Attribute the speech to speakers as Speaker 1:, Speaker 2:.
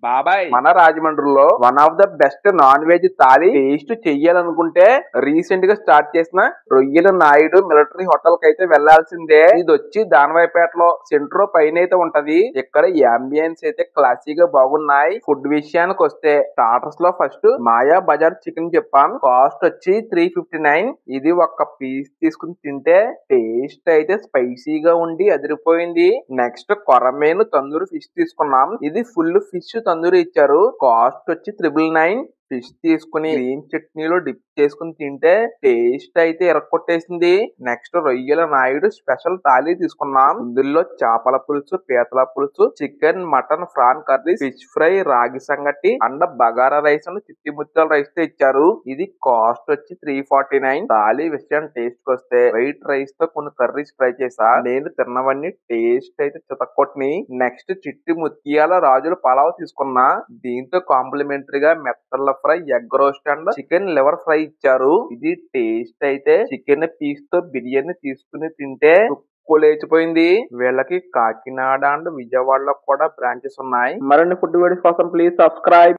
Speaker 1: బాబాయ్ మన రాజమండ్రిలో one of the best non veg thali taste చెయ్యాలనుకుంటే రీసెంట్ గా స్టార్ట్ చేసిన రొయ్యల నాయుడు మిలిటరీ హోటల్ కి అయితే వెళ్లాల్సిందే. ఇది వచ్చి దానవాయిపేటలో సెంట్రో పైన అయితే ఉంటది. ఇక్కడ అంబియన్స్ అయితే క్లాసీగా బాగున్నాయి. ఫుడ్ విషయానికి వస్తే స్టార్టర్స్ లో ఫస్ట్ మాయా బజార్ చికెన్ చెప్పాం. కాస్ట్ వచ్చి 359. ఇది ఒక్క పీస్ తీసుకుని తింటే టేస్ట్ అయితే స్పైసీగా ఉండి అదిరిపోయింది. నెక్స్ట్ కొరమేను తందూరి ఫిష్ తీసుకున్నాం. ఇది ఫుల్ ఫిష్ తందూరి ఇచ్చారు. కాస్ట్ వచ్చి 999. ఫిష్ తీసుకుని గ్రీన్ చట్నీలో డిప్ చేసుకుని తింటే టేస్ట్ అయితే ఎరక్కొట్టేసింది. నెక్స్ట్ రొయ్యల నాయుడు స్పెషల్ థాలీ తీసుకున్నాం. ఇందులో చేపల పులుసు, పీతల పులుసు, chicken, mutton, prawn curry, fish fry, రాగి సంగటి అండ్ బగారా రైస్ అని చిట్టి ముత్యాల రైస్ తో ఇచ్చారు. ఇది కాస్ట్ వచ్చి 349. థాలీ విషయం టేస్ట్ వస్తే వైట్ రైస్ తో కొన్ని కర్రీస్ ట్రై చేసా. నేను తిన్నవన్నీ టేస్ట్ అయితే చితక్కొట్టినాయి. నెక్స్ట్ చిట్టి ముత్యాల రాజుల పలావ్ తీసుకున్నా. దీంతో కాంప్లిమెంటరీగా మెత్తల fry, egg roast and chicken liver fry ఇచ్చారు. ఇది టేస్ట్ అయితే చికెన్ పీస్ తో బిర్యానీ తీసుకుని తింటే లేచిపోయింది. వీళ్ళకి కాకినాడ అండ్ విజయవాడలో కూడా బ్రాంచెస్ ఉన్నాయి. మరిన్ని ఫుడ్ వీడియోస్ కోసం ప్లీజ్ సబ్స్క్రైబ్.